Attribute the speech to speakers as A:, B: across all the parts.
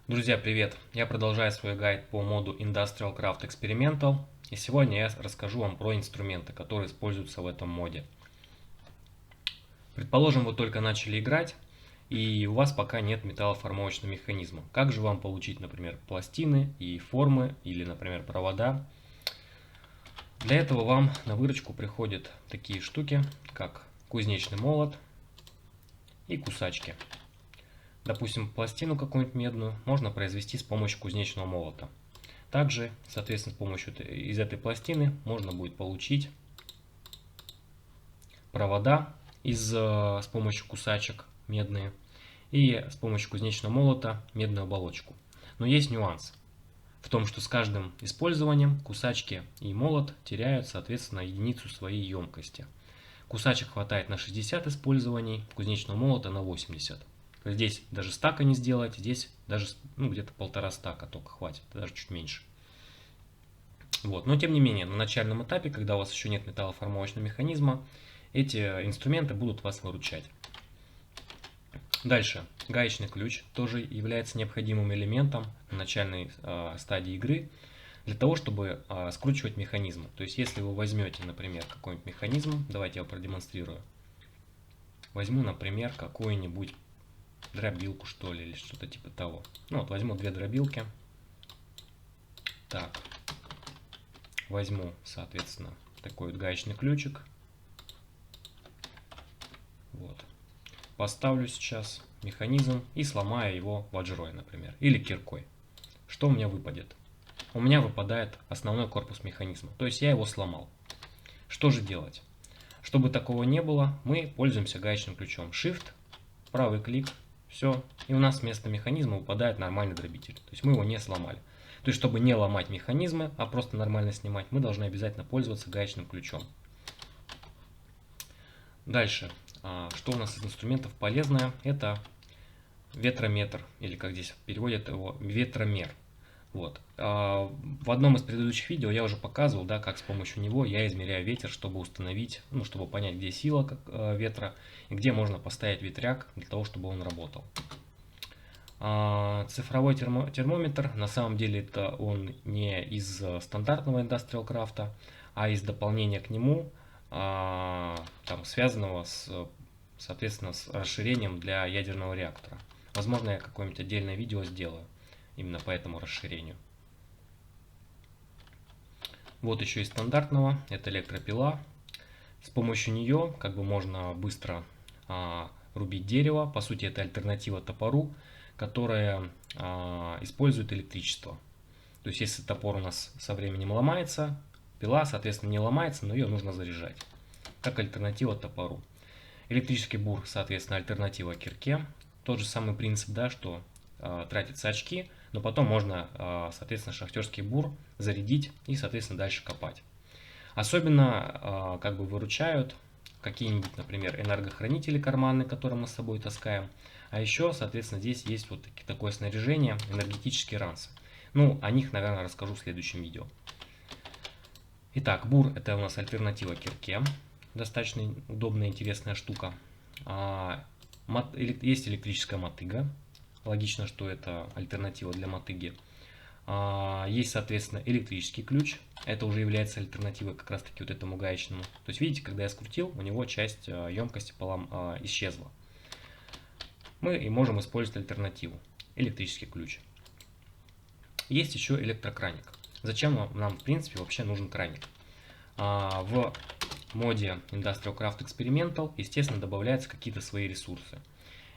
A: Друзья, привет! Я продолжаю свой гайд по моду Industrial Craft Experimental, и сегодня я расскажу вам про инструменты, которые используются в этом моде. Предположим, вы только начали играть, и у вас пока нет металлоформовочного механизма. Как же вам получить, например, пластины и формы, или, например, провода? Для этого вам на выручку приходят такие штуки, как кузнечный молот и кусачки. Допустим, пластину какую-нибудь медную можно произвести с помощью кузнечного молота. Также, соответственно, с помощью из этой пластины можно будет получить провода с помощью кусачек медные и с помощью кузнечного молота медную оболочку. Но есть нюанс в том, что с каждым использованием кусачки и молот теряют, соответственно, единицу своей емкости. Кусачек хватает на 60 использований, кузнечного молота на 80. Здесь даже стака не сделать, здесь даже где-то полтора стака только хватит, даже чуть меньше. Вот. Но тем не менее, на начальном этапе, когда у вас еще нет металлоформовочного механизма, эти инструменты будут вас выручать. Дальше, гаечный ключ тоже является необходимым элементом на начальной стадии игры для того, чтобы скручивать механизмы. То есть, если вы возьмете, например, какой-нибудь механизм, давайте я его продемонстрирую. Возьму, например, какую-нибудь дробилку, что ли, или что-то типа того. Ну вот, возьму две дробилки. Так, возьму, соответственно, такой вот гаечный ключик. Вот. Поставлю сейчас механизм и сломаю его ваджрой, например, или киркой. Что у меня выпадет? У меня выпадает основной корпус механизма, то есть я его сломал. Что же делать? Чтобы такого не было, мы пользуемся гаечным ключом. Shift, правый клик, все. И у нас вместо механизма выпадает нормальный дробитель. То есть мы его не сломали. То есть, чтобы не ломать механизмы, а просто нормально снимать, мы должны обязательно пользоваться гаечным ключом. Дальше. Что у нас из инструментов полезное? Это ветрометр, или как здесь переводят его, ветромер. Вот. В одном из предыдущих видео я уже показывал, да, как с помощью него я измеряю ветер, чтобы установить, чтобы понять, где сила ветра и где можно поставить ветряк для того, чтобы он работал. Цифровой термометр, на самом деле это он не из стандартного Industrial Craft, а из дополнения к нему, связанного соответственно, с расширением для ядерного реактора. Возможно, я какое-нибудь отдельное видео сделаю именно по этому расширению. Вот еще из стандартного, это электропила. С помощью нее можно быстро рубить дерево. По сути, это альтернатива топору, которая использует электричество. То есть, если топор у нас со временем ломается, пила, соответственно, не ломается, но ее нужно заряжать. Как альтернатива топору. Электрический бур, соответственно, альтернатива кирке. Тот же самый принцип, да, что тратятся очки, но потом можно, соответственно, шахтерский бур зарядить и, соответственно, дальше копать. Особенно выручают какие-нибудь, например, энергохранители карманные, которые мы с собой таскаем. А еще, соответственно, здесь есть вот такое снаряжение, энергетические ранцы. Ну, о них, наверное, расскажу в следующем видео. Итак, бур – это у нас альтернатива кирке. Достаточно удобная, интересная штука. Есть электрическая мотыга. Логично, что это альтернатива для мотыги. Есть, соответственно, электрический ключ. Это уже является альтернативой как раз таки вот этому гаечному. То есть, видите, когда я скрутил, у него часть емкости исчезла. Мы и можем использовать альтернативу. Электрический ключ. Есть еще электрокраник. Зачем нам в принципе вообще нужен краник? В моде Industrial Craft Experimental, естественно, добавляются какие-то свои ресурсы.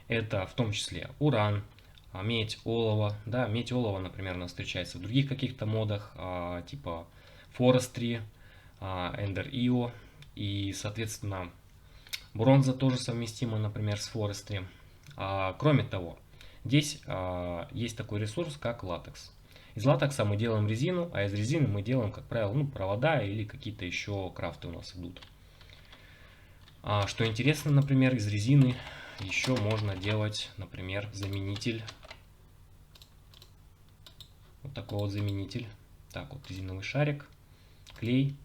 A: Это в том числе уран, медь, олово. Да, медь, олово, например, у нас встречается в других каких-то модах, типа Forestry, Ender Io. И, соответственно, бронза тоже совместима, например, с Forestry. Кроме того, здесь есть такой ресурс, как латекс. Из латекса мы делаем резину, а из резины мы делаем, как правило, провода или какие-то еще крафты у нас идут. Что интересно, например, из резины еще можно делать, например, заменитель. Вот такой вот заменитель. Так, вот резиновый шарик, клей,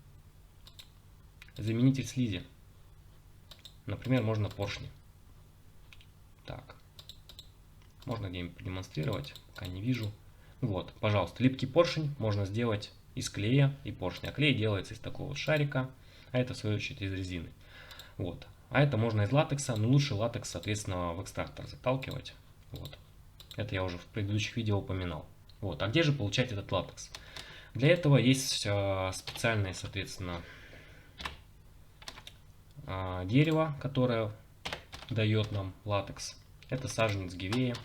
A: заменитель слизи. Например, можно поршни. Так. Можно где-нибудь продемонстрировать, пока не вижу. Вот, пожалуйста, липкий поршень можно сделать из клея и поршня. А клей делается из такого вот шарика, а это в свою очередь из резины. Вот. А это можно из латекса, но лучше латекс, соответственно, в экстрактор заталкивать. Вот. Это я уже в предыдущих видео упоминал. Вот. А где же получать этот латекс? Для этого есть специальное, соответственно, дерево, которое дает нам латекс. Это саженец гивея.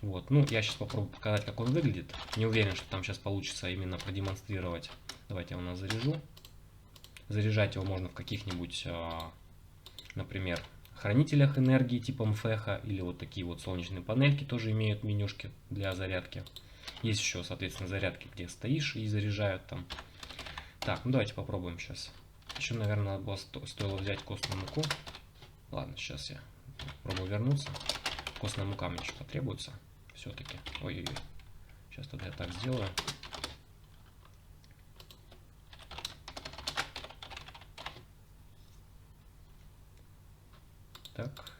A: Вот. Ну, я сейчас попробую показать, как он выглядит. Не уверен, что там сейчас получится именно продемонстрировать. Давайте я его заряжу. Заряжать его можно в каких-нибудь, например, хранителях энергии типа МФХ, или вот такие вот солнечные панельки тоже имеют менюшки для зарядки. Есть еще, соответственно, зарядки, где стоишь и заряжают там. Так, ну давайте попробуем сейчас. Еще, наверное, стоило взять костную муку. Ладно, сейчас я попробую вернуться. Костная мука мне еще потребуется. Все-таки. Ой-ой-ой. Сейчас тогда я так сделаю. Так.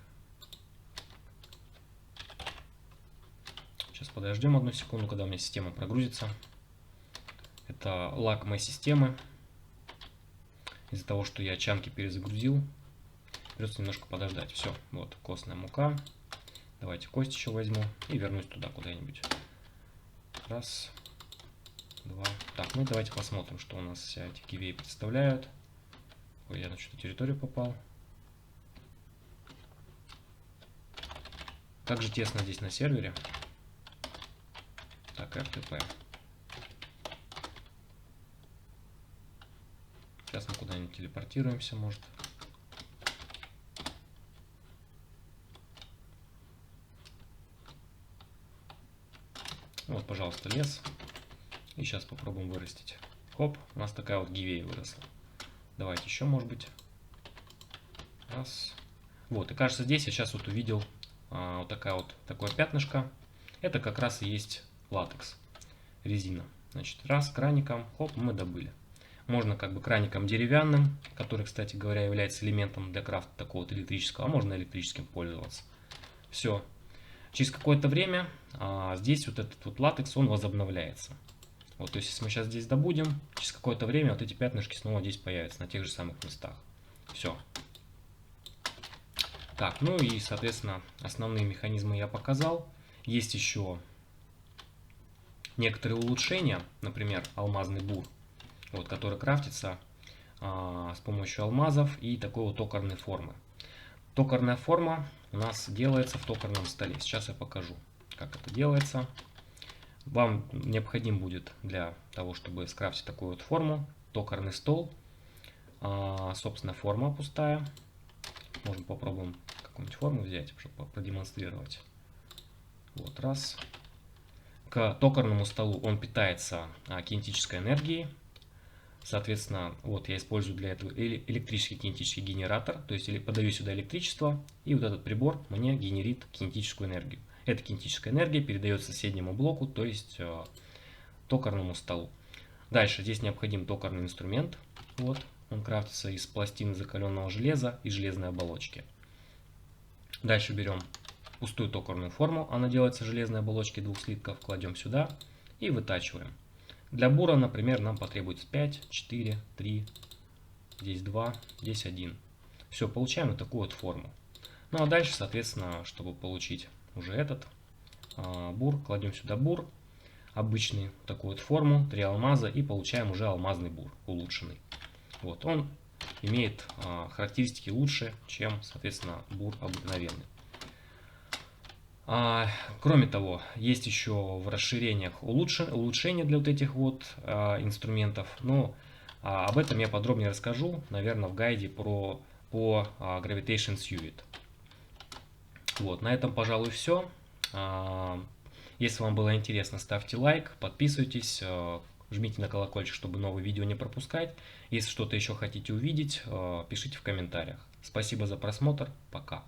A: Сейчас подождем одну секунду, когда у меня система прогрузится. Это лаг моей системы. Из-за того, что я чанки перезагрузил, придется немножко подождать. Все, вот костная мука. Давайте кость еще возьму и вернусь туда куда-нибудь. Раз, два. Так, ну давайте посмотрим, что у нас все эти гивеи представляют. Ой, я на что-то территорию попал. Как же тесно здесь на сервере. Так, RTP. Сейчас мы куда-нибудь телепортируемся, может. Вот, пожалуйста, лес. И сейчас попробуем вырастить. Хоп, у нас такая вот гивея выросла. Давайте еще, может быть. Раз. Вот, и кажется, здесь я сейчас вот увидел вот такое пятнышко. Это как раз и есть латекс, резина. Значит, раз, краником, хоп, мы добыли. Можно как бы краником деревянным, который, кстати говоря, является элементом для крафта такого вот электрического, а можно электрическим пользоваться. Все. Через какое-то время здесь вот этот вот латекс, он возобновляется. Вот, то есть, если мы сейчас здесь добудем, через какое-то время вот эти пятнышки снова здесь появятся, на тех же самых местах. Все. Так, ну и, соответственно, основные механизмы я показал. Есть еще некоторые улучшения, например, алмазный бур, вот, который крафтится с помощью алмазов и такой вот токарной формы. Токарная форма у нас делается в токарном столе. Сейчас я покажу, как это делается. Вам необходим будет для того, чтобы скрафтить такую вот форму, токарный стол. Собственно, форма пустая. Можно попробуем какую-нибудь форму взять, чтобы продемонстрировать. Вот, раз. К токарному столу он питается кинетической энергией. Соответственно, вот я использую для этого электрический кинетический генератор. То есть подаю сюда электричество, и вот этот прибор мне генерит кинетическую энергию. Эта кинетическая энергия передается соседнему блоку, то есть токарному столу. Дальше здесь необходим токарный инструмент. Вот, он крафтится из пластин закаленного железа и железной оболочки. Дальше берем пустую токарную форму, она делается из железной оболочки 2 слитков, кладем сюда и вытачиваем. Для бура, например, нам потребуется 5, 4, 3, здесь 2, здесь 1. Все, получаем вот такую вот форму. Ну а дальше, соответственно, чтобы получить уже этот бур, кладем сюда бур, обычный, такую вот форму, 3 алмаза, и получаем уже алмазный бур, улучшенный. Вот, он имеет характеристики лучше, чем, соответственно, бур обыкновенный. Кроме того, есть еще в расширениях улучшения для вот этих вот инструментов. Но об этом я подробнее расскажу, наверное, в гайде по Gravitation Suite. Вот, на этом, пожалуй, все. Если вам было интересно, ставьте лайк, подписывайтесь, жмите на колокольчик, чтобы новые видео не пропускать. Если что-то еще хотите увидеть, пишите в комментариях. Спасибо за просмотр. Пока.